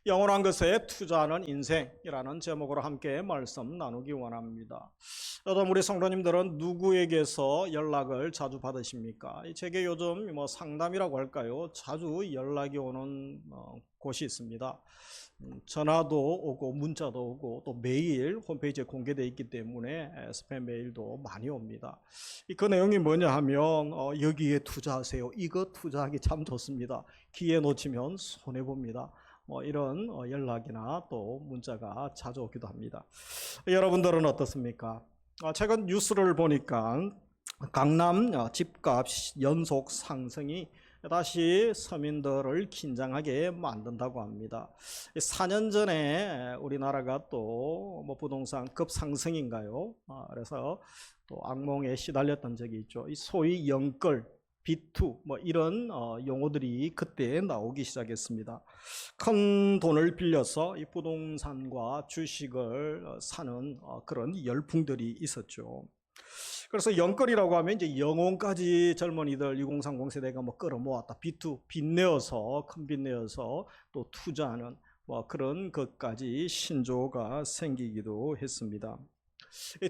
영원한 것에 투자하는 인생이라는 제목으로 함께 말씀 나누기 원합니다. 여러분, 우리 성도님들은 누구에게서 연락을 자주 받으십니까? 제게 요즘 상담이라고 할까요? 자주 연락이 오는 곳이 있습니다. 전화도 오고 문자도 오고 또 메일 홈페이지에 공개되어 있기 때문에 스팸 메일도 많이 옵니다. 그 내용이 뭐냐 하면 여기에 투자하세요. 이거 투자하기 참 좋습니다. 기회 놓치면 손해봅니다. 이런 연락이나 또 문자가 자주 오기도 합니다. 여러분들은 어떻습니까? 최근 뉴스를 보니까 강남 집값 연속 상승이 다시 서민들을 긴장하게 만든다고 합니다. 4년 전에 우리나라가 또 부동산 급상승인가요? 그래서 또 악몽에 시달렸던 적이 있죠. 소위 영끌 B2 이런 용어들이 그때 나오기 시작했습니다. 큰 돈을 빌려서 이 부동산과 주식을 사는 그런 열풍들이 있었죠. 그래서 영끌이라고 하면 이제 영혼까지 젊은이들 2030 세대가 끌어모았다. B2 빚 내어서 큰 빚 내어서 또 투자하는 그런 것까지 신조어가 생기기도 했습니다.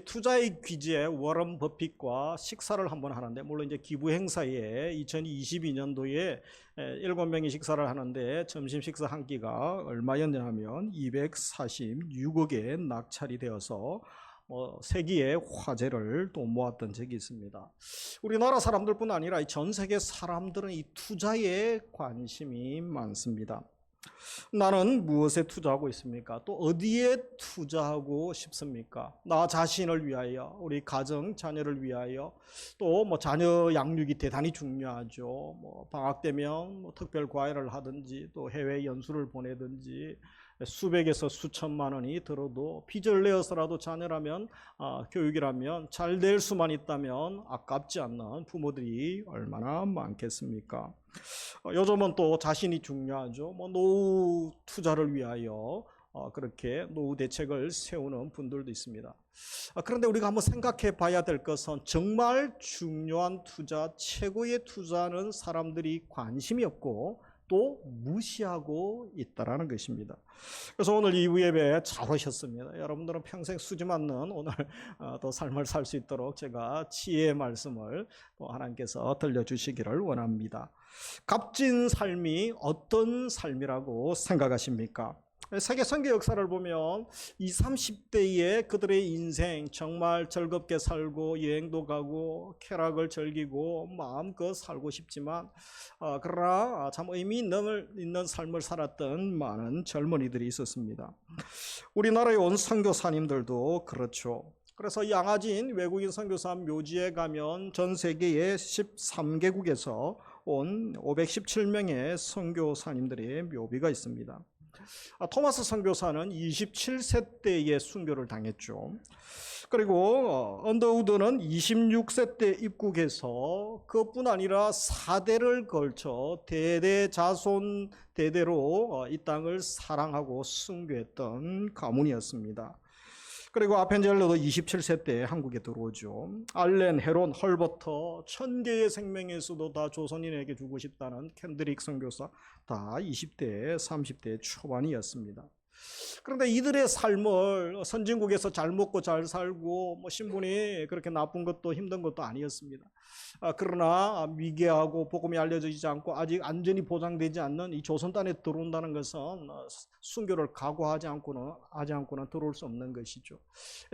투자의 귀재 워런 버핏과 식사를 한번 하는데, 물론 이제 기부 행사에 2022년도에 7명이 식사를 하는데 점심 식사 한 끼가 얼마였냐 하면 246억에 낙찰이 되어서 세기의 화제를 또 모았던 적이 있습니다. 우리나라 사람들뿐 아니라 전 세계 사람들은 이 투자에 관심이 많습니다. 나는 무엇에 투자하고 있습니까? 또 어디에 투자하고 싶습니까? 나 자신을 위하여, 우리 가정, 자녀를 위하여, 또 자녀 양육이 대단히 중요하죠. 방학 되면 특별 과외를 하든지, 또 해외 연수를 보내든지, 수백에서 수천만 원이 들어도 빚을 내어서라도 자녀라면, 교육이라면 잘 될 수만 있다면 아깝지 않는 부모들이 얼마나 많겠습니까? 요즘은 또 자신이 중요하죠. 노후 투자를 위하여 그렇게 노후 대책을 세우는 분들도 있습니다. 그런데 우리가 한번 생각해 봐야 될 것은 정말 중요한 투자, 최고의 투자는 사람들이 관심이 없고 또 무시하고 있다는 것입니다. 그래서 오늘 이 예배에 잘 오셨습니다. 여러분들은 평생 수지 맞는 오늘 또 삶을 살 수 있도록 제가 지혜의 말씀을 또 하나님께서 들려주시기를 원합니다. 값진 삶이 어떤 삶이라고 생각하십니까? 세계 선교 역사를 보면 20, 30대의 그들의 인생 정말 즐겁게 살고 여행도 가고 쾌락을 즐기고 마음껏 살고 싶지만 그러나 참 의미 있는 삶을 살았던 많은 젊은이들이 있었습니다. 우리나라에 온 선교사님들도 그렇죠. 그래서 양아진 외국인 선교사 묘지에 가면 전 세계의 13개국에서 온 517명의 선교사님들의 묘비가 있습니다. 토마스 선교사는 27세 때에 순교를 당했죠. 그리고 언더우드는 26세 때 입국해서 그것뿐 아니라 4대를 걸쳐 대대자손 대대로 이 땅을 사랑하고 순교했던 가문이었습니다. 그리고 아펜젤러도 27세 때 한국에 들어오죠. 알렌, 헤론, 헐버터, 1000개의 생명에서도 다 조선인에게 주고 싶다는 캔드릭 선교사 다 20대, 30대 초반이었습니다. 그런데 이들의 삶을 선진국에서 잘 먹고 잘 살고 신분이 그렇게 나쁜 것도 힘든 것도 아니었습니다. 그러나 미개하고 복음이 알려지지 않고 아직 안전이 보장되지 않는 이 조선 땅에 들어온다는 것은 순교를 각오하지 않고는 들어올 수 없는 것이죠.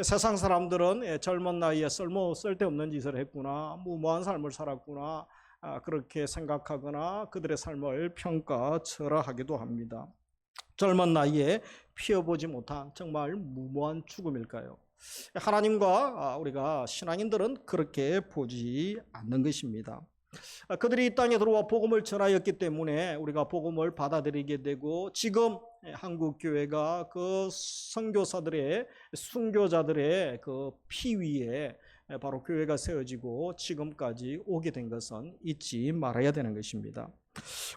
세상 사람들은 젊은 나이에 쓸데없는 짓을 했구나, 무모한 삶을 살았구나, 그렇게 생각하거나 그들의 삶을 평가절하하기도 합니다. 젊은 나이에 피어보지 못한 정말 무모한 죽음일까요? 하나님과 우리가 신앙인들은 그렇게 보지 않는 것입니다. 그들이 이 땅에 들어와 복음을 전하였기 때문에 우리가 복음을 받아들이게 되고, 지금 한국 교회가 그 선교사들의, 순교자들의 그 피 위에 바로 교회가 세워지고 지금까지 오게 된 것은 잊지 말아야 되는 것입니다.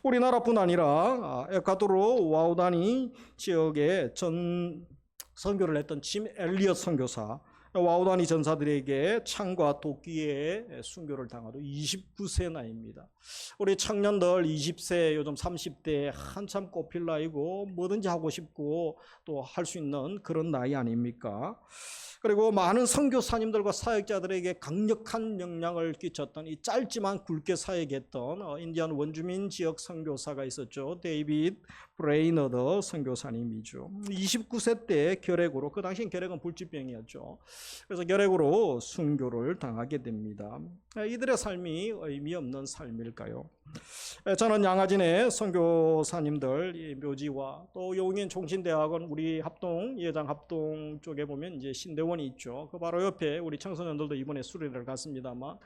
우리나라뿐 아니라 에콰도르 와우다니 지역에 전 선교를 했던 짐 엘리엇 선교사, 와우다니 전사들에게 창과 도끼에 순교를 당하도 29세 나이입니다. 우리 청년들 20세, 요즘 30대 한참 꽃필 나이고 뭐든지 하고 싶고 또 할 수 있는 그런 나이 아닙니까? 그리고 많은 선교사님들과 사역자들에게 강력한 영향을 끼쳤던 이 짧지만 굵게 사역했던 인디안 원주민 지역 선교사가 있었죠. 데이빗 브레이너드 선교사님이죠. 29세 때 결핵으로, 그 당시엔 결핵은 불치병이었죠. 그래서 결핵으로 순교를 당하게 됩니다. 이들의 삶이 의미 없는 삶일까요? 저는 양화진의 선교사님들 묘지와 또 용인 총신대학원 우리 예장 합동 쪽에 보면 이제 신대원이 있죠. 그 바로 옆에 우리 청소년들도 이번에 수련회를 갔습니다만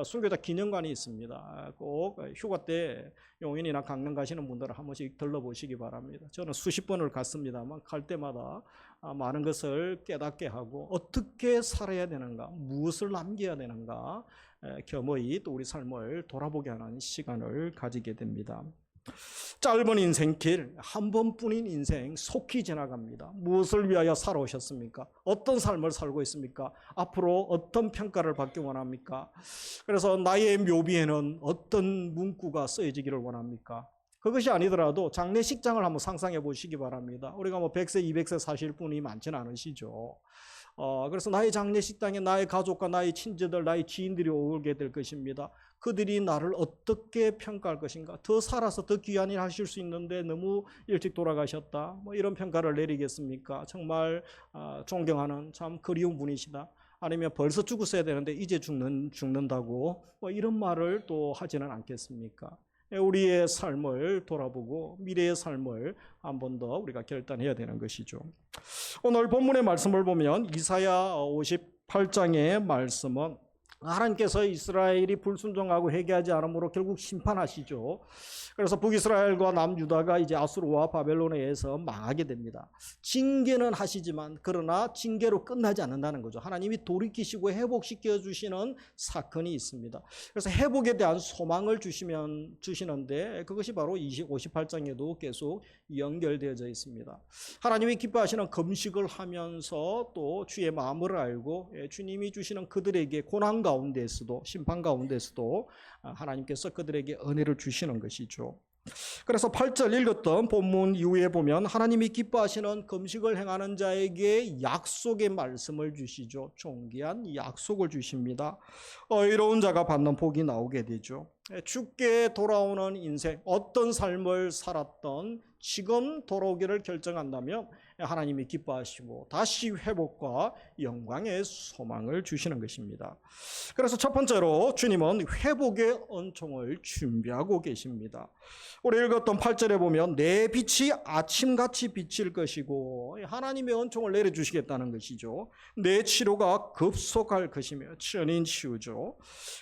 순교자 기념관이 있습니다. 꼭 휴가 때 용인이나 강릉 가시는 분들은 한 번씩 들러보시기 바랍니다. 저는 수십 번을 갔습니다만 갈 때마다 많은 것을 깨닫게 하고 어떻게 살아야 되는가, 무엇을 남겨야 되는가 겸허히 또 우리 삶을 돌아보게 하는 시간을 가지게 됩니다. 짧은 인생길, 한 번뿐인 인생 속히 지나갑니다. 무엇을 위하여 살아오셨습니까? 어떤 삶을 살고 있습니까? 앞으로 어떤 평가를 받기 원합니까? 그래서 나의 묘비에는 어떤 문구가 쓰여지기를 원합니까? 그것이 아니더라도 장례식장을 한번 상상해 보시기 바랍니다. 우리가 100세, 200세 사실 분이 많지는 않으시죠. 그래서 나의 장례식장에 나의 가족과 나의 친지들, 나의 지인들이 오게 될 것입니다. 그들이 나를 어떻게 평가할 것인가? 더 살아서 더 귀한 일 하실 수 있는데 너무 일찍 돌아가셨다. 이런 평가를 내리겠습니까? 정말 존경하는 참 그리운 분이시다. 아니면 벌써 죽었어야 되는데 이제 죽는다고 이런 말을 또 하지는 않겠습니까? 우리의 삶을 돌아보고 미래의 삶을 한 번 더 우리가 결단해야 되는 것이죠. 오늘 본문의 말씀을 보면 이사야 58장의 말씀은 하나님께서 이스라엘이 불순종하고 회개하지 않으므로 결국 심판하시죠. 그래서 북이스라엘과 남유다가 이제 아수르와 바벨론에 의해서 망하게 됩니다. 징계는 하시지만 그러나 징계로 끝나지 않는다는 거죠. 하나님이 돌이키시고 회복시켜 주시는 사건이 있습니다. 그래서 회복에 대한 소망을 주시는데 그것이 바로 58장에도 계속 연결되어져 있습니다. 하나님이 기뻐하시는 금식을 하면서 또 주의 마음을 알고 주님이 주시는 그들에게 고난 가운데서도 심판 가운데서도 하나님께서 그들에게 은혜를 주시는 것이죠. 그래서 8절 읽었던 본문 이후에 보면 하나님이 기뻐하시는 금식을 행하는 자에게 약속의 말씀을 주시죠. 존귀한 약속을 주십니다. 의로운 자가 받는 복이 나오게 되죠. 죽게 돌아오는 인생, 어떤 삶을 살았던 지금 돌아오기를 결정한다면 하나님이 기뻐하시고 다시 회복과 영광의 소망을 주시는 것입니다. 그래서 첫 번째로 주님은 회복의 은총을 준비하고 계십니다. 우리 읽었던 8절에 보면 내 빛이 아침같이 비칠 것이고 하나님의 은총을 내려주시겠다는 것이죠. 내 치료가 급속할 것이며 천인 치유죠.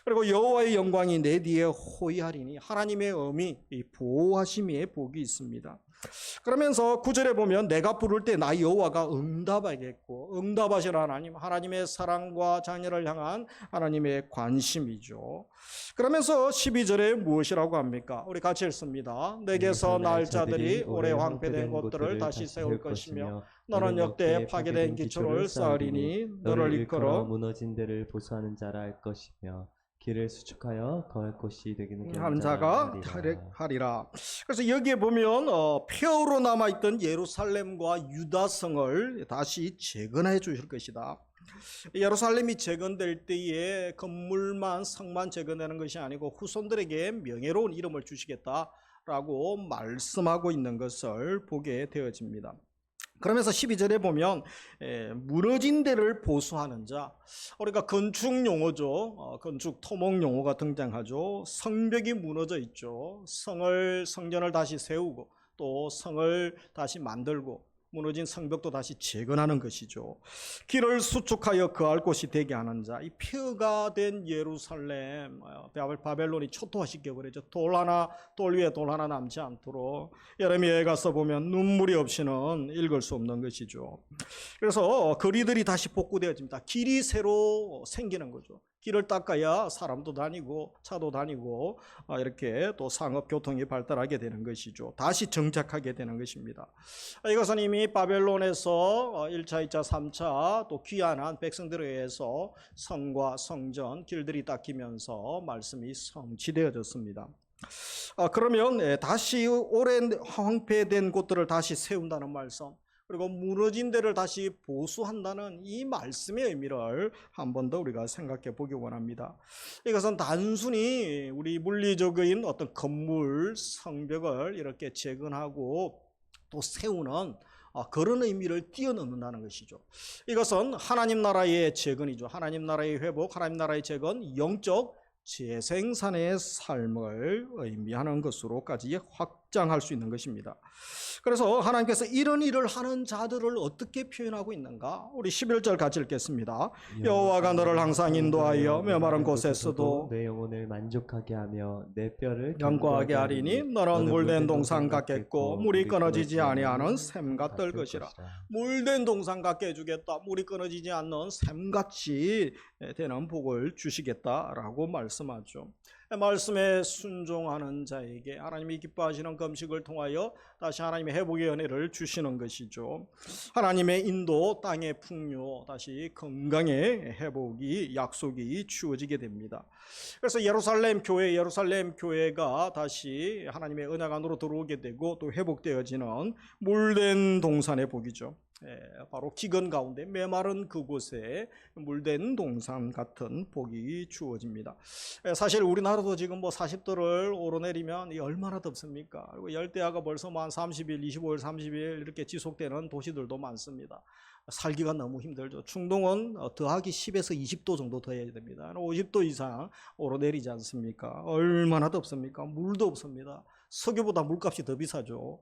그리고 여호와의 영광이 내 뒤에 호위하리니 하나님의 엄이 보호하심의 복이 있습니다. 그러면서 9절에 보면 내가 부를 때 나 여호와가 응답하겠고 응답하시는 하나님, 하나님의 사랑과 자녀를 향한 하나님의 관심이죠. 그러면서 12절에 무엇이라고 합니까? 우리 같이 읽습니다. 내게서 날 자들이 오래 황폐된 곳들을 다시 세울 것이며 너는 역대 파괴된 기초를 쌓으리니 너를 이끌어 무너진 데를 보수하는 자라 할 것이며 길을 수축하여 거할 곳이 되기는 하는 자가 하리라. 그래서 여기에 보면 폐허로 남아있던 예루살렘과 유다성을 다시 재건해 주실 것이다. 예루살렘이 재건될 때에 건물만 성만 재건되는 것이 아니고 후손들에게 명예로운 이름을 주시겠다라고 말씀하고 있는 것을 보게 되어집니다. 그러면서 12절에 보면 무너진 데를 보수하는 자, 우리가 건축 용어죠. 건축 토목 용어가 등장하죠. 성벽이 무너져 있죠. 성전을 다시 세우고 또 성을 다시 만들고 무너진 성벽도 다시 재건하는 것이죠. 길을 수축하여 거할 곳이 되게 하는 자, 이 폐허가 된 예루살렘, 바벨론이 초토화시켜버리죠. 돌 위에 돌 하나 남지 않도록 예레미야에 가서 보면 눈물이 없이는 읽을 수 없는 것이죠. 그래서 거리들이 다시 복구되어집니다. 길이 새로 생기는 거죠. 길을 닦아야 사람도 다니고 차도 다니고 이렇게 또 상업 교통이 발달하게 되는 것이죠. 다시 정착하게 되는 것입니다. 이것은 이미 바벨론에서 1차, 2차, 3차 또 귀환한 백성들에 의해서 성과 성전, 길들이 닦이면서 말씀이 성취되어졌습니다. 그러면 다시 오랜 황폐된 곳들을 다시 세운다는 말씀, 그리고 무너진 데를 다시 보수한다는 이 말씀의 의미를 한 번 더 우리가 생각해 보기 원합니다. 이것은 단순히 우리 물리적인 어떤 건물, 성벽을 이렇게 재건하고 또 세우는 그런 의미를 뛰어넘는다는 것이죠. 이것은 하나님 나라의 재건이죠. 하나님 나라의 회복, 하나님 나라의 재건, 영적 재생산의 삶을 의미하는 것으로까지 확장할 수 있는 것입니다. 그래서 하나님께서 이런 일을 하는 자들을 어떻게 표현하고 있는가? 우리 11절 같이 읽겠습니다. 여호와가 너를 항상 인도하여 메마른 곳에서도 내 영혼을 만족하게 하며 내 뼈를 견고하게 하리니 너는 물된 동산 같겠고 물이 끊어지지 아니하는 샘 같을 것이라. 물된 동산 같게 해주겠다. 물이 끊어지지 않는 샘같이 되는 복을 주시겠다라고 말씀하죠. 말씀에 순종하는 자에게 하나님이 기뻐하시는 금식을 통하여 다시 하나님의 회복의 은혜를 주시는 것이죠. 하나님의 인도, 땅의 풍요, 다시 건강의 회복이 약속이 주어지게 됩니다. 그래서 예루살렘 교회가 다시 하나님의 언약 안으로 들어오게 되고 또 회복되어지는 물된 동산의 복이죠. 바로 기근 가운데 메마른 그곳에 물된 동산 같은 복이 주어집니다. 사실 우리나라도 지금 40도를 오르내리면 얼마나 덥습니까? 그리고 열대야가 벌써 한 30일, 25일, 30일 이렇게 지속되는 도시들도 많습니다. 살기가 너무 힘들죠. 중동은 더하기 10에서 20도 정도 더해야 됩니다. 50도 이상 오르내리지 않습니까? 얼마나 덥습니까? 물도 없습니다. 석유보다 물값이 더 비싸죠.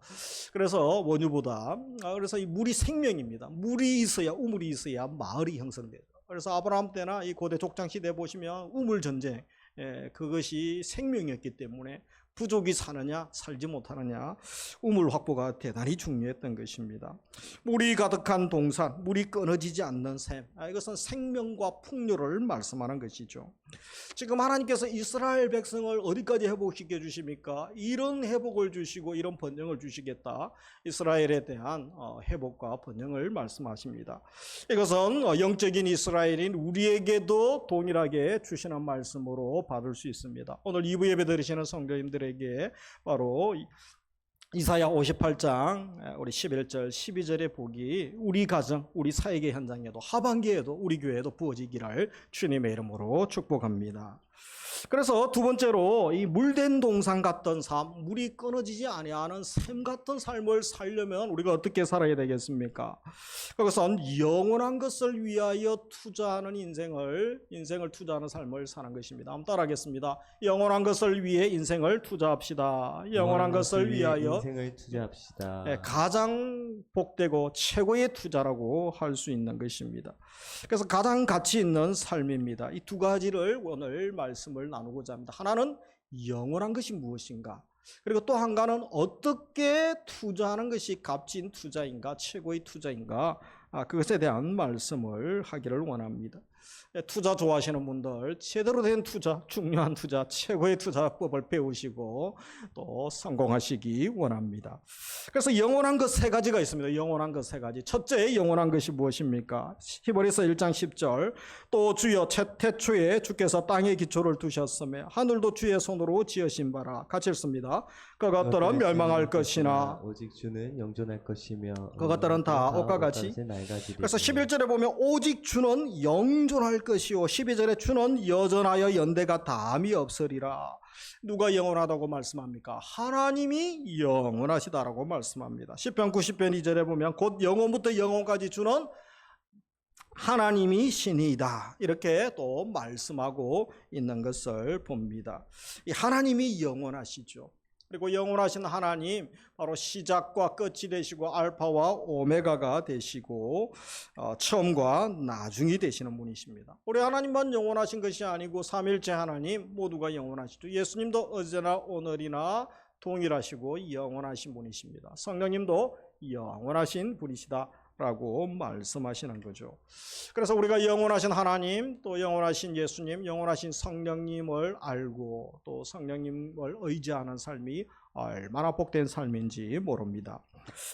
그래서 원유보다. 그래서 이 물이 생명입니다. 물이 있어야, 우물이 있어야 마을이 형성돼요. 그래서 아브라함 때나 이 고대 족장 시대 보시면 우물 전쟁, 그것이 생명이었기 때문에 부족이 사느냐 살지 못하느냐 우물 확보가 대단히 중요했던 것입니다. 물이 가득한 동산, 물이 끊어지지 않는 샘, 이것은 생명과 풍요를 말씀하는 것이죠. 지금 하나님께서 이스라엘 백성을 어디까지 회복시켜 주십니까? 이런 회복을 주시고 이런 번영을 주시겠다. 이스라엘에 대한 회복과 번영을 말씀하십니다. 이것은 영적인 이스라엘인 우리에게도 동일하게 주시는 말씀으로 받을 수 있습니다. 오늘 2부 예배 드리시는 성도님들에게 바로 이사야 58장 우리 11절 12절의 복이 우리 가정, 우리 사역의 현장에도 하반기에도 우리 교회에도 부어지기를 주님의 이름으로 축복합니다. 그래서 두 번째로 이 물된 동산 같던 삶, 물이 끊어지지 아니하는 샘 같은 삶을 살려면 우리가 어떻게 살아야 되겠습니까? 그것은 영원한 것을 위하여 투자하는 인생을 투자하는 삶을 사는 것입니다. 한번 따라하겠습니다. 영원한 것을 위해 인생을 투자합시다. 영원한 것을 위하여 인생을 투자합시다. 가장 복되고 최고의 투자라고 할 수 있는 것입니다. 그래서 가장 가치 있는 삶입니다. 이 두 가지를 오늘 말씀을 나누고자 합니다. 하나는 영원한 것이 무엇인가? 그리고 또 한 가지는 어떻게 투자하는 것이 값진 투자인가, 최고의 투자인가? 그것에 대한 말씀을 하기를 원합니다. 투자 좋아하시는 분들 제대로 된 투자, 중요한 투자, 최고의 투자법을 배우시고 또 성공하시기 원합니다. 그래서 영원한 것 세 가지가 있습니다. 영원한 것 세 가지. 첫째 영원한 것이 무엇입니까? 히브리서 1장 10절 또 주여 태초에 주께서 땅에 기초를 두셨으며 하늘도 주의 손으로 지으신 바라. 같이 읽습니다. 그것들은 멸망할 것이나 오직 주는 영존할 것이며 그것들은 다 옷과 같이. 그래서 11절에 보면 오직 주는 영존할 것이요 12절에 주는 여전하여 연대가 담이 없으리라. 누가 영원하다고 말씀합니까? 하나님이 영원하시다라고 말씀합니다. 시편 90편 2절에 보면 곧 영원부터 영원까지 주는 하나님이 신이다. 이렇게 또 말씀하고 있는 것을 봅니다. 이 하나님이 영원하시죠. 그리고 영원하신 하나님 바로 시작과 끝이 되시고 알파와 오메가가 되시고 처음과 나중이 되시는 분이십니다. 우리 하나님만 영원하신 것이 아니고 삼일체 하나님 모두가 영원하시죠. 예수님도 어제나 오늘이나 동일하시고 영원하신 분이십니다. 성령님도 영원하신 분이시다 라고 말씀하시는 거죠. 그래서 우리가 영원하신 하나님, 또 영원하신 예수님, 영원하신 성령님을 알고 또 성령님을 의지하는 삶이 얼마나 복된 삶인지 모릅니다.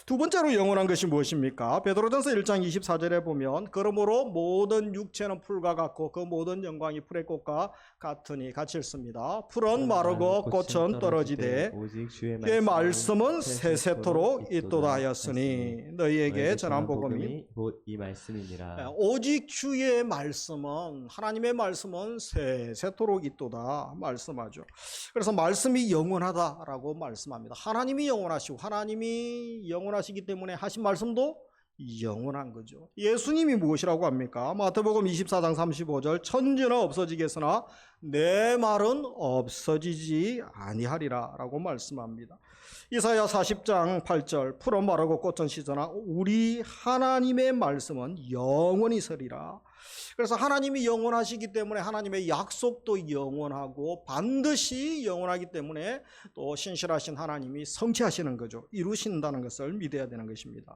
두 번째로 영원한 것이 무엇입니까? 베드로전서 1장 24절에 보면 그러므로 모든 육체는 풀과 같고 그 모든 영광이 풀의 꽃과 같으니 같이 읽습니다. 풀은 마르고 꽃은 떨어지되 오직 주의 그의 말씀은 세세토록 있도다 하였으니 너희에게 전한 복음이 곧 이 말씀이니라. 오직 주의 말씀은 하나님의 말씀은 세세토록 있도다 말씀하죠. 그래서 말씀이 영원하다라고 말씀합니다. 하나님이 영원하시고 하나님이 영원하시기 때문에 하신 말씀도 영원한 거죠. 예수님이 무엇이라고 합니까? 마태복음 24장 35절 천지는 없어지겠으나 내 말은 없어지지 아니하리라 라고 말씀합니다. 이사야 40장 8절 풀은 마르고 꽃은 시드나 우리 하나님의 말씀은 영원히 서리라. 그래서 하나님이 영원하시기 때문에 하나님의 약속도 영원하고 반드시 영원하기 때문에 또 신실하신 하나님이 성취하시는 거죠. 이루신다는 것을 믿어야 되는 것입니다.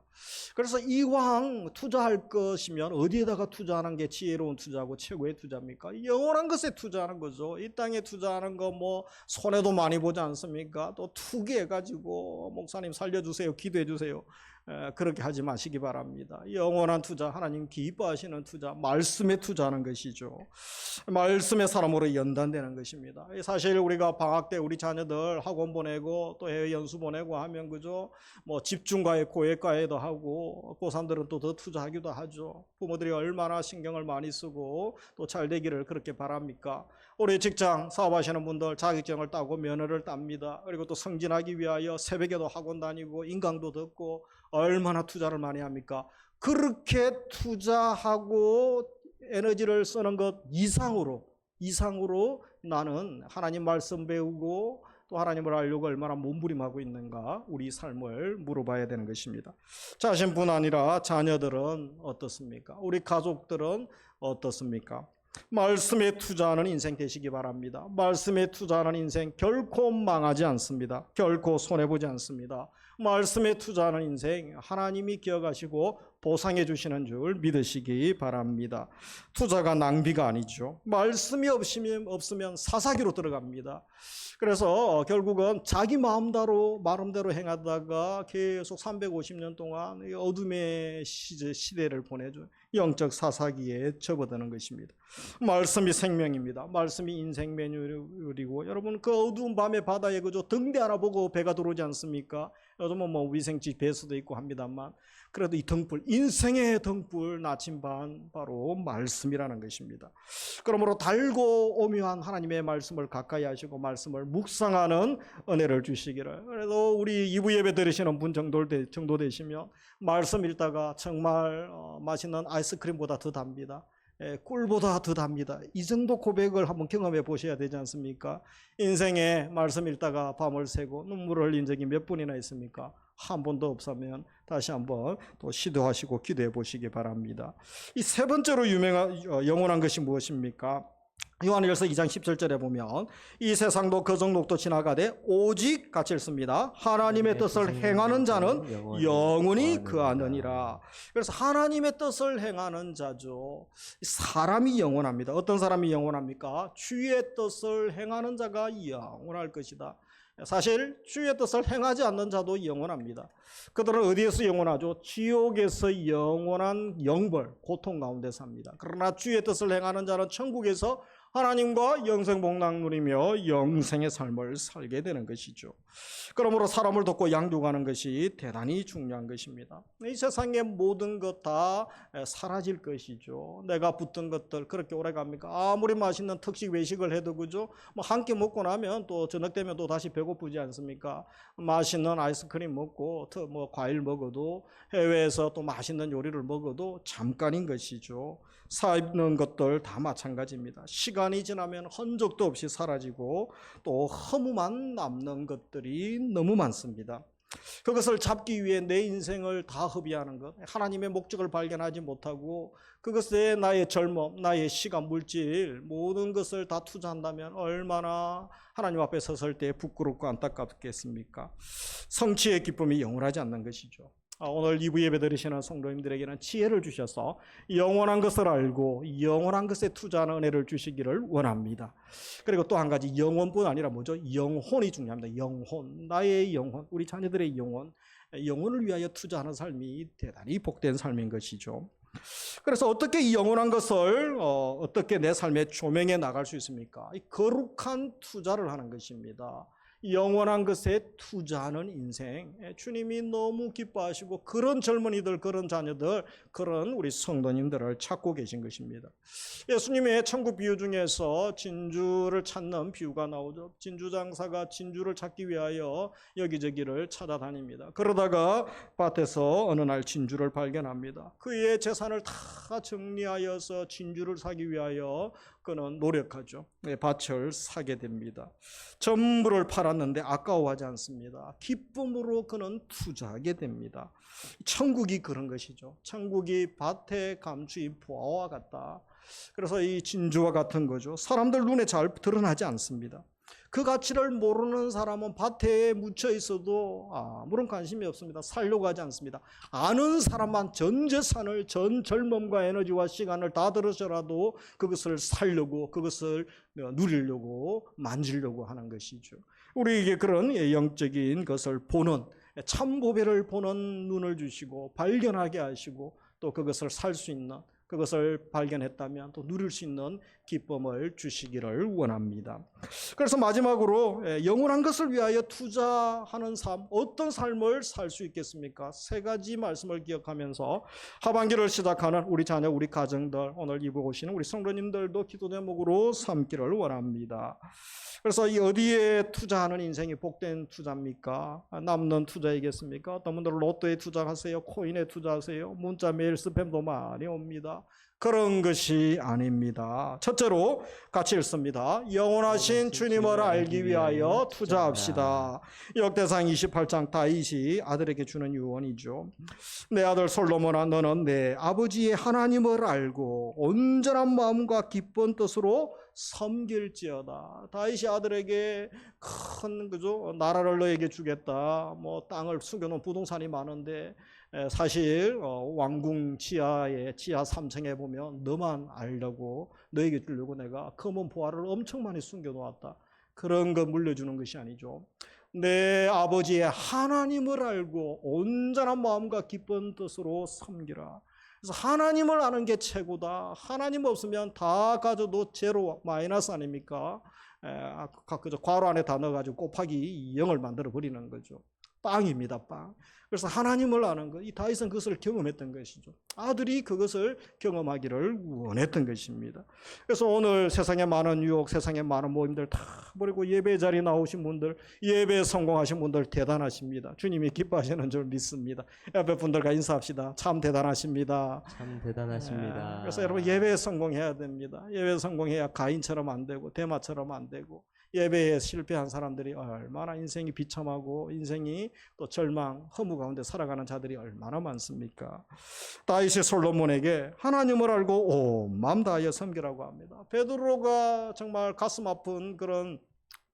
그래서 이왕 투자할 것이면 어디에다가 투자하는 게 지혜로운 투자고 최고의 투자입니까? 영원한 것에 투자하는 거죠. 이 땅에 투자하는 거 뭐 손해도 많이 보지 않습니까? 또 투기해가지고 목사님 살려주세요, 기도해주세요. 그렇게 하지 마시기 바랍니다. 영원한 투자, 하나님 기뻐하시는 투자, 말씀에 투자하는 것이죠. 말씀의 사람으로 연단되는 것입니다. 사실 우리가 방학 때 우리 자녀들 학원 보내고 또 해외 연수 보내고 하면 그죠? 뭐 집중과외, 고액과외도 하고 고3들은 또 더 투자하기도 하죠. 부모들이 얼마나 신경을 많이 쓰고 또 잘 되기를 그렇게 바랍니까? 우리 직장 사업하시는 분들 자격증을 따고 면허를 땁니다. 그리고 또 승진하기 위하여 새벽에도 학원 다니고 인강도 듣고 얼마나 투자를 많이 합니까? 그렇게 투자하고 에너지를 쓰는 것 이상으로 나는 하나님 말씀 배우고 또 하나님을 알려고 얼마나 몸부림하고 있는가 우리 삶을 물어봐야 되는 것입니다. 자신뿐 아니라 자녀들은 어떻습니까? 우리 가족들은 어떻습니까? 말씀에 투자하는 인생 되시기 바랍니다. 말씀에 투자하는 인생 결코 망하지 않습니다. 결코 손해보지 않습니다. 말씀에 투자하는 인생 하나님이 기억하시고 보상해 주시는 줄 믿으시기 바랍니다. 투자가 낭비가 아니죠. 말씀이 없으면 사사기로 들어갑니다. 그래서 결국은 자기 마음대로 행하다가 계속 350년 동안 어둠의 시대를 보내죠. 영적 사사기에 접어드는 것입니다. 말씀이 생명입니다. 말씀이 인생 메뉴이고 여러분 그 어두운 밤의 바다에 그저 등대 하나 보고 배가 들어오지 않습니까? 요즘은 뭐 위생지 배수도 있고 합니다만 그래도 이 등불, 인생의 등불 나침반 바로 말씀이라는 것입니다. 그러므로 달고 오묘한 하나님의 말씀을 가까이 하시고 말씀을 묵상하는 은혜를 주시기를. 그래도 우리 2부 예배 들으시는 분 정도 되시면 말씀 읽다가 정말 맛있는 아이스크림보다 더 답니다. 꿀보다 더 답니다. 이 정도 고백을 한번 경험해 보셔야 되지 않습니까? 인생에 말씀 읽다가 밤을 새고 눈물을 흘린 적이 몇 번이나 있습니까? 한 번도 없으면 다시 한번 또 시도하시고 기도해 보시기 바랍니다. 이 세 번째로 영원한 것이 무엇입니까? 요한일서 2장 17절에 보면 이 세상도 그 정록도 지나가되 오직 같이 읽습니다. 하나님의 뜻을 행하는 자는 영원히 그하느니라. 그래서 하나님의 뜻을 행하는 자죠. 사람이 영원합니다. 어떤 사람이 영원합니까? 주의 뜻을 행하는 자가 영원할 것이다. 사실 주의 뜻을 행하지 않는 자도 영원합니다. 그들은 어디에서 영원하죠? 지옥에서 영원한 영벌, 고통 가운데 삽니다. 그러나 주의 뜻을 행하는 자는 천국에서 하나님과 영생복락 누리며 영생의 삶을 살게 되는 것이죠. 그러므로 사람을 돕고 양육하는 것이 대단히 중요한 것입니다. 이 세상의 모든 것 다 사라질 것이죠. 내가 붙든 것들 그렇게 오래 갑니까? 아무리 맛있는 특식 외식을 해도 그죠? 뭐 한 끼 먹고 나면 또 저녁 되면 또 다시 배고프지 않습니까? 맛있는 아이스크림 먹고 뭐 과일 먹어도 해외에서 또 맛있는 요리를 먹어도 잠깐인 것이죠. 사입는 것들 다 마찬가지입니다. 시간이 지나면 흔적도 없이 사라지고 또 허무만 남는 것들이 너무 많습니다. 그것을 잡기 위해 내 인생을 다 허비하는 것, 하나님의 목적을 발견하지 못하고 그것에 나의 젊음, 나의 시간, 물질 모든 것을 다 투자한다면 얼마나 하나님 앞에 섰을 때 부끄럽고 안타깝겠습니까? 성취의 기쁨이 영원하지 않는 것이죠. 오늘 2부 예배 드리시는 성도님들에게는 지혜를 주셔서 영원한 것을 알고 영원한 것에 투자하는 은혜를 주시기를 원합니다. 그리고 또 한 가지, 영혼뿐 아니라 뭐죠? 영혼이 중요합니다. 영혼, 나의 영혼, 우리 자녀들의 영혼, 영혼을 위하여 투자하는 삶이 대단히 복된 삶인 것이죠. 그래서 어떻게 이 영원한 것을 어떻게 내 삶에 조명해 나갈 수 있습니까? 이 거룩한 투자를 하는 것입니다. 영원한 것에 투자하는 인생, 주님이 너무 기뻐하시고 그런 젊은이들, 그런 자녀들, 그런 우리 성도님들을 찾고 계신 것입니다. 예수님의 천국 비유 중에서 진주를 찾는 비유가 나오죠. 진주장사가 진주를 찾기 위하여 여기저기를 찾아다닙니다. 그러다가 밭에서 어느 날 진주를 발견합니다. 그의 재산을 다 정리하여서 진주를 사기 위하여 그는 노력하죠. 밭을 사게 됩니다. 전부를 팔았는데 아까워하지 않습니다. 기쁨으로 그는 투자하게 됩니다. 천국이 그런 것이죠. 천국이 밭에 감추인 보화와 같다. 그래서 이 진주와 같은 거죠. 사람들 눈에 잘 드러나지 않습니다. 그 가치를 모르는 사람은 밭에 묻혀 있어도 아무런 관심이 없습니다. 살려고 하지 않습니다. 아는 사람만 전 재산을, 전 젊음과 에너지와 시간을 다 들어서라도 그것을 살려고, 그것을 누리려고, 만지려고 하는 것이죠. 우리에게 그런 영적인 것을 보는, 참보배를 보는 눈을 주시고 발견하게 하시고 또 그것을 살 수 있는, 그것을 발견했다면 또 누릴 수 있는 기쁨을 주시기를 원합니다. 그래서 마지막으로 영원한 것을 위하여 투자하는 삶, 어떤 삶을 살 수 있겠습니까? 세 가지 말씀을 기억하면서 하반기를 시작하는 우리 자녀, 우리 가정들, 오늘 이곳 오시는 우리 성도님들도 기도 제목으로 삼기를 원합니다. 그래서 이 어디에 투자하는 인생이 복된 투자입니까? 남는 투자이겠습니까? 어떤 분들은 로또에 투자하세요, 코인에 투자하세요, 문자 메일 스팸도 많이 옵니다. 그런 것이 아닙니다. 첫째로 같이 읽습니다. 영원하신 주님을 알기 위하여 투자합시다. 역대상 28장 다윗이 아들에게 주는 유언이죠. 내 아들 솔로몬아, 너는 내 아버지의 하나님을 알고 온전한 마음과 기쁜 뜻으로 섬길지어다. 다윗이 아들에게 큰 나라를 너에게 주겠다. 뭐 땅을 숨겨놓은 부동산이 많은데 사실 왕궁 지하에 지하 3층에 보면 너만 알려고, 너에게 주려고 내가 검은 보화를 엄청 많이 숨겨놓았다. 그런 거 물려주는 것이 아니죠. 내 아버지의 하나님을 알고 온전한 마음과 기쁜 뜻으로 섬기라. 그래서 하나님을 아는 게 최고다. 하나님 없으면 다 가져도 제로, 마이너스 아닙니까? 그저 괄호 안에 다 넣어가지고 곱하기 0을 만들어 버리는 거죠. 빵입니다, 빵. 그래서 하나님을 아는 것, 이 다윗은 그것을 경험했던 것이죠. 아들이 그것을 경험하기를 원했던 것입니다. 그래서 오늘 세상에 많은 유혹, 세상에 많은 모임들 다 버리고 예배 자리에 나오신 분들, 예배에 성공하신 분들 대단하십니다. 주님이 기뻐하시는 줄 믿습니다. 옆에 분들과 인사합시다. 참 대단하십니다. 참 대단하십니다. 그래서 여러분 예배에 성공해야 됩니다. 예배에 성공해야 가인처럼 안 되고 데마처럼 안 되고, 예배에 실패한 사람들이 얼마나 인생이 비참하고 인생이 또 절망, 허무 가운데 살아가는 자들이 얼마나 많습니까? 다윗이 솔로몬에게 하나님을 알고 온 마음 다하여 섬기라고 합니다. 베드로가 정말 가슴 아픈 그런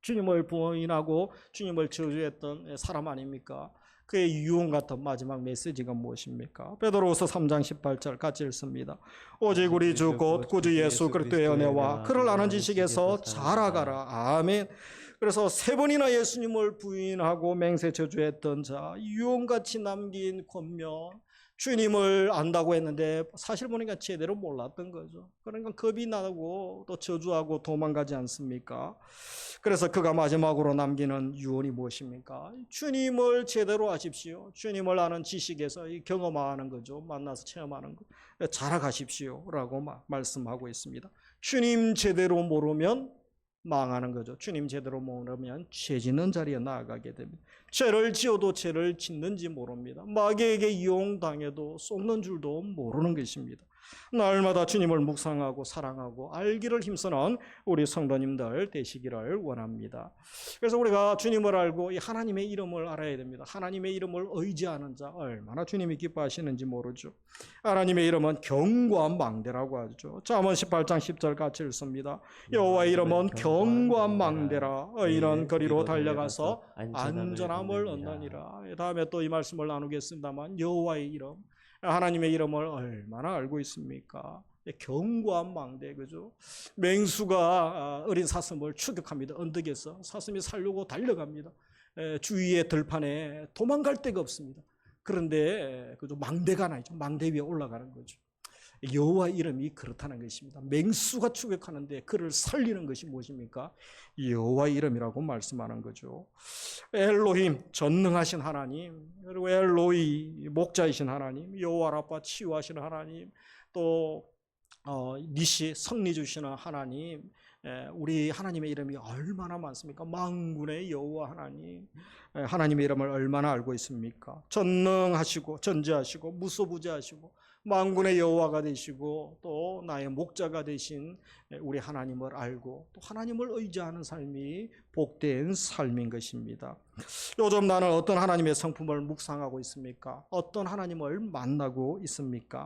주님을 부인하고 주님을 저주했던 사람 아닙니까? 그의 유언 같은 마지막 메시지가 무엇입니까? 베드로후서 3장 18절 같이 읽습니다. 오직 우리 주 곧 구주 예수 그리스도의 은혜와 그를 아는 지식에서 자라가라. 아멘. 그래서 세 번이나 예수님을 부인하고 맹세 저주했던 자, 유언같이 남긴 권면, 주님을 안다고 했는데 사실 보니까 제대로 몰랐던 거죠. 그러니까 겁이 나고 또 저주하고 도망가지 않습니까? 그래서 그가 마지막으로 남기는 유언이 무엇입니까? 주님을 제대로 아십시오. 주님을 아는 지식에서 경험하는 거죠. 만나서 체험하는 거. 자라가십시오 라고 말씀하고 있습니다. 주님 제대로 모르면 망하는 거죠. 주님 제대로 모르면 죄 짓는 자리에 나아가게 됩니다. 죄를 지어도 죄를 짓는지 모릅니다. 마귀에게 이용당해도 속는 줄도 모르는 것입니다. 날마다 주님을 묵상하고 사랑하고 알기를 힘쓰는 우리 성도님들 되시기를 원합니다. 그래서 우리가 주님을 알고 이 하나님의 이름을 알아야 됩니다. 하나님의 이름을 의지하는 자 얼마나 주님이 기뻐하시는지 모르죠. 하나님의 이름은 견고한 망대라고 하죠. 잠언 18장 10절 같이 읽습니다. 여호와의 이름은 견고한 망대라. 의인은 거리로 달려가서 안전한 평안함을 얻느니라. 다음에 또 이 말씀을 나누겠습니다만 여호와의 이름, 하나님의 이름을 얼마나 알고 있습니까? 견고한 망대, 그죠? 맹수가 어린 사슴을 추격합니다. 언덕에서 사슴이 살려고 달려갑니다. 주위의 들판에 도망갈 데가 없습니다. 그런데 그죠? 망대가 하나 있죠. 망대 위에 올라가는 거죠. 여호와 이름이 그렇다는 것입니다. 맹수가 추격하는데 그를 살리는 것이 무엇입니까? 여호와 이름이라고 말씀하는 거죠. 엘로힘, 전능하신 하나님, 그리고 엘로이, 목자이신 하나님, 여호와 라파, 치유하시는 하나님, 또 니시, 성리 주시는 하나님, 우리 하나님의 이름이 얼마나 많습니까? 만군의 여호와 하나님, 하나님의 이름을 얼마나 알고 있습니까? 전능하시고 전지하시고 무소부재하시고 만군의 여호와가 되시고 또 나의 목자가 되신 우리 하나님을 알고 또 하나님을 의지하는 삶이 복된 삶인 것입니다. 요즘 나는 어떤 하나님의 성품을 묵상하고 있습니까? 어떤 하나님을 만나고 있습니까?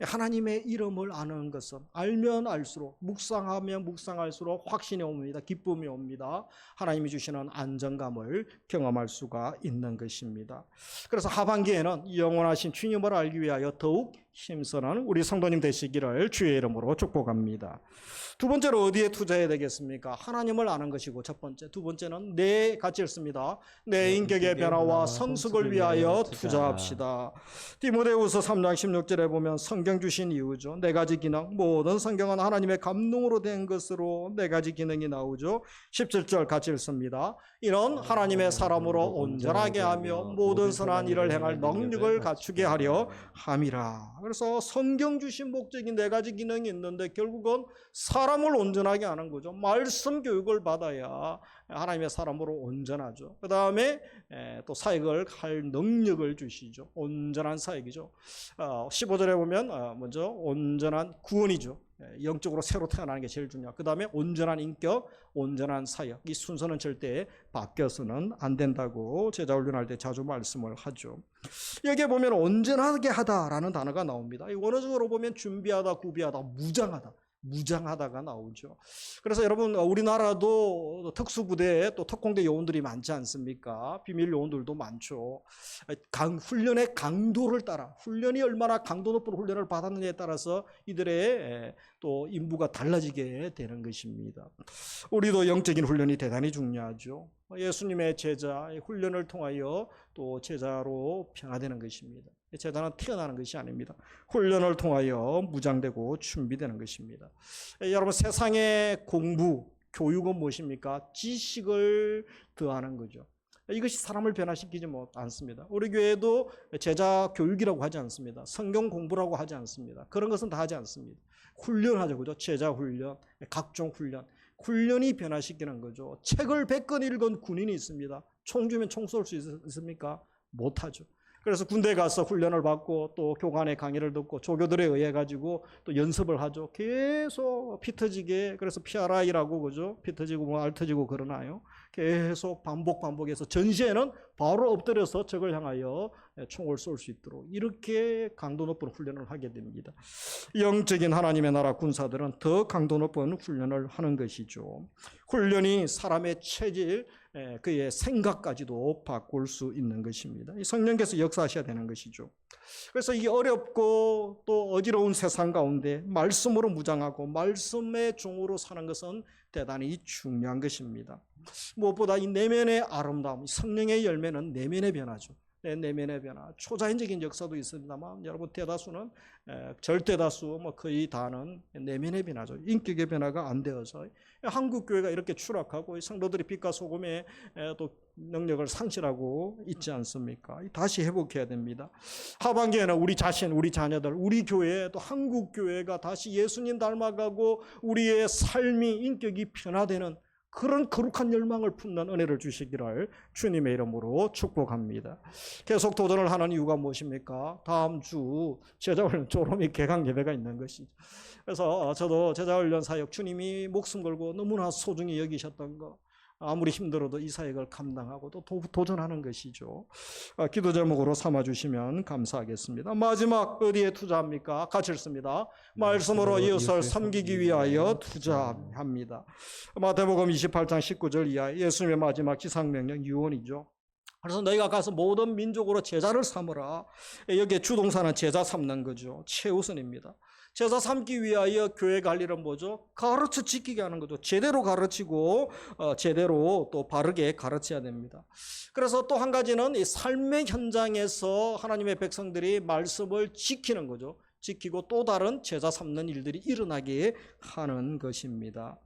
하나님의 이름을 아는 것은 알면 알수록, 묵상하면 묵상할수록 확신이 옵니다. 기쁨이 옵니다. 하나님이 주시는 안정감을 경험할 수가 있는 것입니다. 그래서 하반기에는 영원하신 주님을 알기 위하여 더욱 힘쓰는 우리 성도님 되시기를 주의 이름으로 축복합니다. 두 번째로 어디에 투자해야 되겠습니까? 하나님을 아는 것이고 첫 번째, 두 번째는 같이 읽습니다. 내 인격의 변화와 성숙을 위하여 투자합시다. 디모데후서 3장 16절에 보면 성경 주신 이유죠. 네 가지 기능, 모든 성경은 하나님의 감동으로 된 것으로 네 가지 기능이 나오죠. 17절 같이 읽습니다. 이는 하나님의 사람으로 온전하게 하며 모든 선한 일을 행할 능력을 갖추게 하려 함이라. 그래서 성경 주신 목적이 네 가지 기능이 있는데 결국은 사람을 온전하게 하는 거죠. 말씀 교육을 받아야 하나님의 사람으로 온전하죠. 그 다음에 또 사역을 할 능력을 주시죠. 온전한 사역이죠. 15절에 보면 먼저 온전한 구원이죠. 영적으로 새로 태어나는 게 제일 중요하고 그 다음에 온전한 인격, 온전한 사역. 이 순서는 절대 바뀌어서는 안 된다고 제자 훈련할 때 자주 말씀을 하죠. 여기에 보면 온전하게 하다라는 단어가 나옵니다. 원어적으로 보면 준비하다, 구비하다, 무장하다가 나오죠. 그래서 여러분 우리나라도 특수부대에 또 특공대 요원들이 많지 않습니까? 비밀 요원들도 많죠. 훈련의 강도를 따라 훈련이 얼마나 강도 높은 훈련을 받았느냐에 따라서 이들의 또 임무가 달라지게 되는 것입니다. 우리도 영적인 훈련이 대단히 중요하죠. 예수님의 제자 훈련을 통하여 또 제자로 변화되는 것입니다. 제자는 태어나는 것이 아닙니다. 훈련을 통하여 무장되고 준비되는 것입니다. 여러분 세상의 공부, 교육은 무엇입니까? 지식을 더하는 거죠. 이것이 사람을 변화시키지 않습니다. 우리 교회도 제자 교육이라고 하지 않습니다. 성경 공부라고 하지 않습니다. 그런 것은 다 하지 않습니다. 훈련하죠. 그죠? 제자 훈련, 각종 훈련. 훈련이 변화시키는 거죠. 책을 100권 읽은 군인이 있습니다. 총 주면 총 쏠 수 있습니까? 못하죠. 그래서 군대에 가서 훈련을 받고 또 교관의 강의를 듣고 조교들에 의해 가지고 또 연습을 하죠. 계속 피 터지게, 그래서 PRI라고 그죠? 피 터지고 뭐 알 터지고 그러나요? 계속 반복해서 전시에는 바로 엎드려서 적을 향하여 총을 쏠 수 있도록 이렇게 강도 높은 훈련을 하게 됩니다. 영적인 하나님의 나라 군사들은 더 강도 높은 훈련을 하는 것이죠. 훈련이 사람의 체질, 그의 생각까지도 바꿀 수 있는 것입니다. 성령께서 역사하셔야 되는 것이죠. 그래서 이 어렵고 또 어지러운 세상 가운데 말씀으로 무장하고 말씀의 종으로 사는 것은 대단히 중요한 것입니다. 무엇보다 이 내면의 아름다움, 성령의 열매는 내면의 변화죠. 내면의 변화, 초자연적인 역사도 있습니다만 여러분 대다수는 절대다수 거의 다는 내면의 변화죠. 인격의 변화가 안 되어서 한국 교회가 이렇게 추락하고 성도들이 빛과 소금의 또 능력을 상실하고 있지 않습니까? 다시 회복해야 됩니다. 하반기에는 우리 자신, 우리 자녀들, 우리 교회 또 한국 교회가 다시 예수님 닮아가고 우리의 삶이 인격이 변화되는 그런 거룩한 열망을 품는 은혜를 주시기를 주님의 이름으로 축복합니다. 계속 도전을 하는 이유가 무엇입니까? 다음 주 제자훈련 졸업이 개강 예배가 있는 것이죠. 그래서 저도 제자훈련 사역 주님이 목숨 걸고 너무나 소중히 여기셨던 것, 아무리 힘들어도 이 사역을 감당하고 또 도전하는 것이죠. 기도 제목으로 삼아주시면 감사하겠습니다. 마지막 어디에 투자합니까? 같이 읽습니다. 말씀으로 이웃을 섬기기 위하여 투자합니다. 마태복음 28장 19절 이하 예수님의 마지막 지상명령 유언이죠. 그래서 너희가 가서 모든 민족으로 제자를 삼으라. 여기에 주동사는 제자 삼는 거죠. 최우선입니다. 제자 삼기 위하여 교회 관리는 뭐죠? 가르쳐 지키게 하는 거죠. 제대로 가르치고 제대로 또 바르게 가르쳐야 됩니다. 그래서 또 한 가지는 이 삶의 현장에서 하나님의 백성들이 말씀을 지키는 거죠. 지키고 또 다른 제자 삼는 일들이 일어나게 하는 것입니다.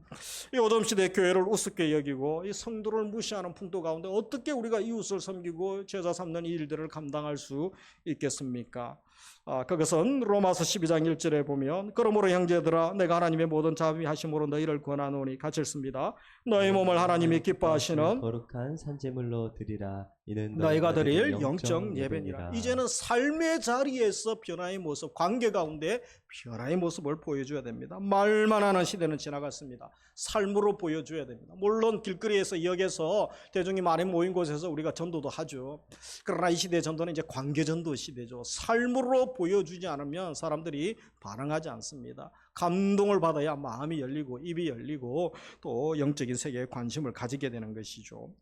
이 오점 시대 교회를 우습게 여기고 이 성도를 무시하는 풍토 가운데 어떻게 우리가 이웃을 섬기고 제자 삼는 일들을 감당할 수 있겠습니까? 그것은 로마서 12장 1절에 보면 그러므로 형제들아 내가 하나님의 모든 자비하심으로 너희를 권하노니 같이 읽습니다. 너희 몸을 하나님이 기뻐하시는 거룩한 산제물로 드리라. 이는 너희가 드릴 영적 예배니라. 이제는 삶의 자리에서 변화의 모습, 관계 가운데 변화의 모습을 보여줘야 됩니다. 말만 하는 시대는 지나갔습니다. 삶으로 보여줘야 됩니다. 물론 길거리에서 역에서 대중이 많이 모인 곳에서 우리가 전도도 하죠. 그러나 이 시대의 전도는 이제 관계 전도 시대죠. 삶으로 보여주지 않으면 사람들이 반응하지 않습니다. 감동을 받아야 마음이 열리고 입이 열리고 또 영적인 세계에 관심을 가지게 되는 것이죠.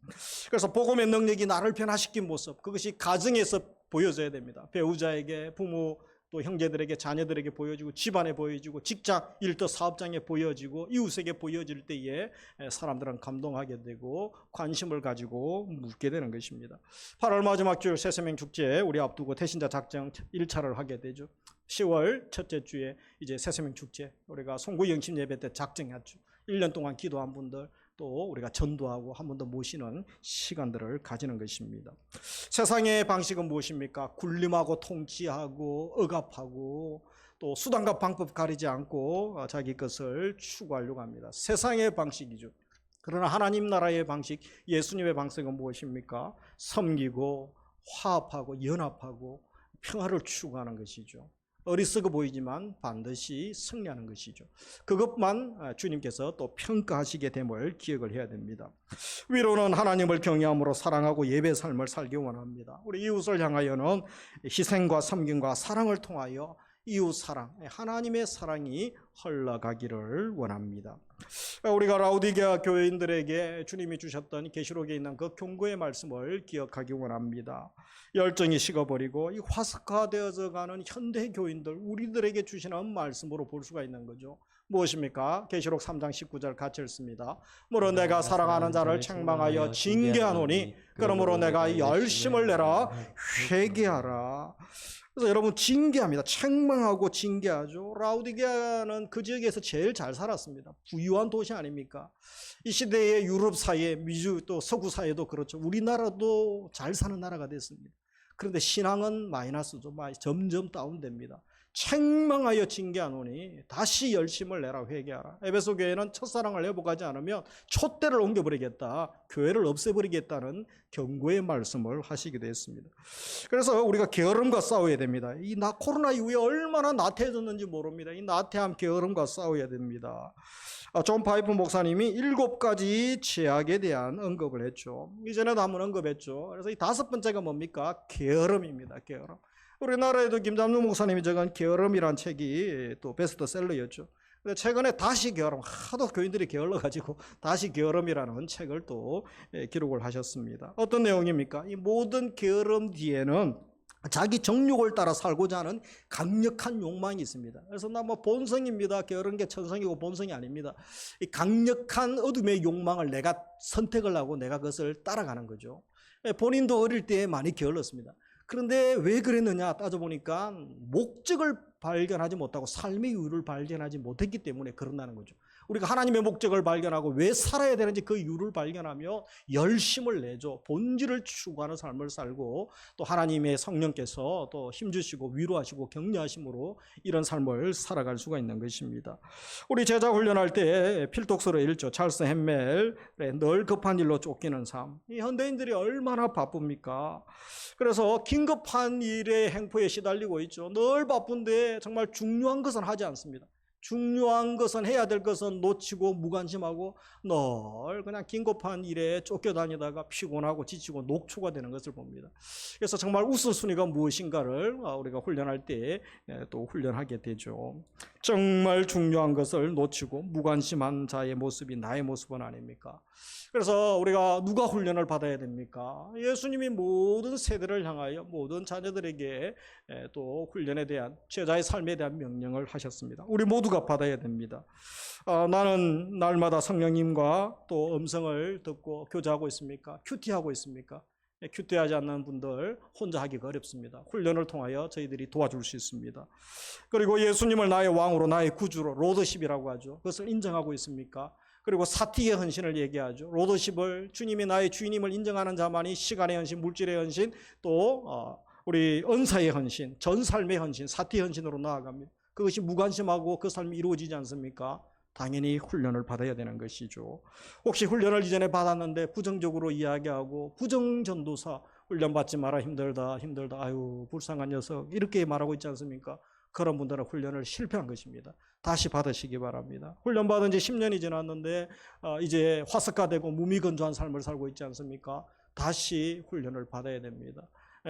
그래서 복음의 능력이 나를 변화시킨 모습, 그것이 가정에서 보여져야 됩니다. 배우자에게, 부모, 또 형제들에게, 자녀들에게 보여지고 집안에 보여지고 직장, 일터, 사업장에 보여지고 이웃에게 보여질 때에 사람들은 감동하게 되고 관심을 가지고 묻게 되는 것입니다. 8월 마지막 주 새세명 축제 우리 앞두고 태신자 작정 1차를 하게 되죠. 10월 첫째 주에 이제 새세명 축제 우리가 송구 영신 예배 때 작정했죠. 1년 동안 기도한 분들 또 우리가 전도하고 한 번 더 모시는 시간들을 가지는 것입니다. 세상의 방식은 무엇입니까? 군림하고 통치하고 억압하고 또 수단과 방법 가리지 않고 자기 것을 추구하려고 합니다. 세상의 방식이죠. 그러나 하나님 나라의 방식, 예수님의 방식은 무엇입니까? 섬기고 화합하고 연합하고 평화를 추구하는 것이죠. 어리석어 보이지만 반드시 승리하는 것이죠. 그것만 주님께서 또 평가하시게 됨을 기억을 해야 됩니다. 위로는 하나님을 경외함으로 사랑하고 예배 삶을 살기 원합니다. 우리 이웃을 향하여는 희생과 섬김과 사랑을 통하여 이웃 사랑, 하나님의 사랑이 흘러가기를 원합니다. 우리가 라우디게아 교회인들에게 주님이 주셨던 계시록에 있는 그 경고의 말씀을 기억하기 원합니다. 열정이 식어버리고 이 화석화되어져 가는 현대 교인들, 우리들에게 주시는 말씀으로 볼 수가 있는 거죠. 무엇입니까? 계시록 3장 19절 같이 읽습니다. 물론 내가 사랑하는 자를 책망하여 징계하노니 그러므로 내가 열심을 내라 회개하라. 그래서 여러분 징계합니다. 책망하고 징계하죠. 라우디게아는 그 지역에서 제일 잘 살았습니다. 부유한 도시 아닙니까? 이 시대의 유럽 사회, 미주 또 서구 사회도 그렇죠. 우리나라도 잘 사는 나라가 됐습니다. 그런데 신앙은 마이너스죠. 점점 다운됩니다. 책망하여 징계하노니 다시 열심을 내라 회개하라. 에베소 교회는 첫사랑을 회복하지 않으면 촛대를 옮겨버리겠다, 교회를 없애버리겠다는 경고의 말씀을 하시기도 했습니다. 그래서 우리가 게으름과 싸워야 됩니다. 이 코로나 이후에 얼마나 나태해졌는지 모릅니다. 이 나태함, 게으름과 싸워야 됩니다. 존 파이프 목사님이 7가지 죄악에 대한 언급을 했죠. 이전에도 한번 언급했죠. 그래서 이 5번째가 뭡니까? 게으름입니다. 게으름. 우리나라에도 김담중 목사님이 적은 게으름이란 책이 또 베스트셀러였죠. 근데 최근에 다시 게으름, 하도 교인들이 게을러가지고 다시 게으름이라는 책을 또 기록을 하셨습니다. 어떤 내용입니까? 이 모든 게으름 뒤에는 자기 정욕을 따라 살고자 하는 강력한 욕망이 있습니다. 그래서 나 본성입니다. 게으른 게 천성이고 본성이 아닙니다. 이 강력한 어둠의 욕망을 내가 선택을 하고 내가 그것을 따라가는 거죠. 본인도 어릴 때 많이 게을렀습니다. 그런데 왜 그랬느냐 따져보니까 목적을 발견하지 못하고 삶의 이유를 발견하지 못했기 때문에 그런다는 거죠. 우리가 하나님의 목적을 발견하고 왜 살아야 되는지 그 이유를 발견하며 열심을 내죠. 본질을 추구하는 삶을 살고 또 하나님의 성령께서 또 힘주시고 위로하시고 격려하심으로 이런 삶을 살아갈 수가 있는 것입니다. 우리 제자 훈련할 때 필독서를 읽죠. 찰스 햄멜의 늘 급한 일로 쫓기는 삶. 이 현대인들이 얼마나 바쁩니까? 그래서 긴급한 일의 행포에 시달리고 있죠. 늘 바쁜데 정말 중요한 것은 하지 않습니다. 중요한 것은 해야 될 것은 놓치고 무관심하고 늘 그냥 긴급한 일에 쫓겨다니다가 피곤하고 지치고 녹초가 되는 것을 봅니다. 그래서 정말 우선순위가 무엇인가를 우리가 훈련할 때 또 훈련하게 되죠. 정말 중요한 것을 놓치고 무관심한 자의 모습이 나의 모습은 아닙니까? 그래서 우리가 누가 훈련을 받아야 됩니까? 예수님이 모든 세대를 향하여 모든 자녀들에게 또 훈련에 대한 제자의 삶에 대한 명령을 하셨습니다. 우리 모두가 받아야 됩니다. 나는 날마다 성령님과 또 음성을 듣고 교제하고 있습니까? 큐티하고 있습니까? 큐티하지 않는 분들 혼자 하기가 어렵습니다. 훈련을 통하여 저희들이 도와줄 수 있습니다. 그리고 예수님을 나의 왕으로 나의 구주로 로더십이라고 하죠. 그것을 인정하고 있습니까? 그리고 사티의 헌신을 얘기하죠. 로더십을 주님이 나의 주인임을 인정하는 자만이 시간의 헌신, 물질의 헌신, 또 우리 은사의 헌신, 전 삶의 헌신, 사티의 헌신으로 나아갑니다. 그것이 무관심하고 그 삶이 이루어지지 않습니까? 당연히 훈련을 받아야 되는 것이죠. 혹시 훈련을 이전에 받았는데 부정적으로 이야기하고 부정전도사 훈련 받지 마라 힘들다 아유 불쌍한 녀석 이렇게 말하고 있지 않습니까? 그런 분들은 훈련을 실패한 것입니다. 다시 받으시기 바랍니다. 훈련 받은 지 10년이 지났는데 이제 화석화되고 무미건조한 삶을 살고 있지 않습니까? 다시 훈련을 받아야 됩니다.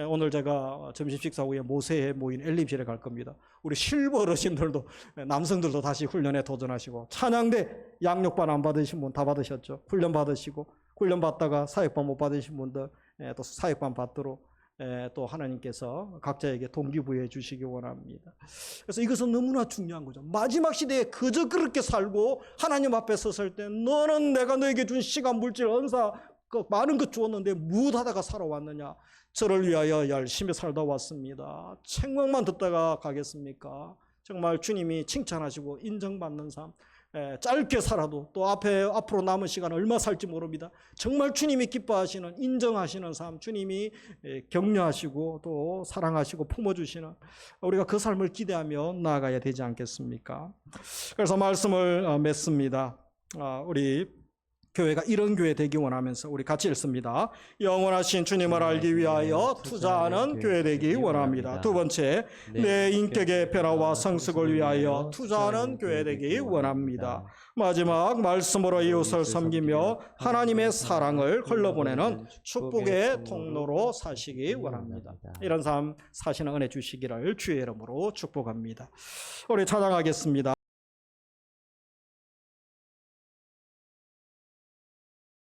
오늘 제가 점심 식사 후에 모세에 모인 엘림실에 갈 겁니다. 우리 실버 어르신들도 남성들도 다시 훈련에 도전하시고 찬양대 양육반 안 받으신 분 다 받으셨죠. 훈련 받으시고 훈련 받다가 사역반 못 받으신 분들 또 사역반 받도록 또 하나님께서 각자에게 동기부여해 주시기 원합니다. 그래서 이것은 너무나 중요한 거죠. 마지막 시대에 그저 그렇게 살고 하나님 앞에 섰을 때 너는 내가 너에게 준 시간, 물질, 은사 많은 것 주었는데 무엇하다가 살아왔느냐. 저를 위하여 열심히 살다 왔습니다. 책망만 듣다가 가겠습니까? 정말 주님이 칭찬하시고 인정받는 삶, 짧게 살아도 또 앞으로 남은 시간 얼마 살지 모릅니다. 정말 주님이 기뻐하시는 인정하시는 삶, 주님이 격려하시고 또 사랑하시고 품어주시는 우리가 그 삶을 기대하며 나아가야 되지 않겠습니까? 그래서 말씀을 맺습니다. 우리 교회가 이런 교회 되기 원하면서 우리 같이 읽습니다. 영원하신 주님을 알기 위하여 투자하는 교회 되기 원합니다. 두 번째, 내 인격의 변화와 성숙을 위하여 투자하는 교회 되기 원합니다. 마지막, 말씀으로 이웃을 섬기며 하나님의 사랑을 흘러보내는 축복의 통로로 사시기 원합니다. 이런 삶 사시는 은혜 주시기를 주의 이름으로 축복합니다. 우리 찬양하겠습니다.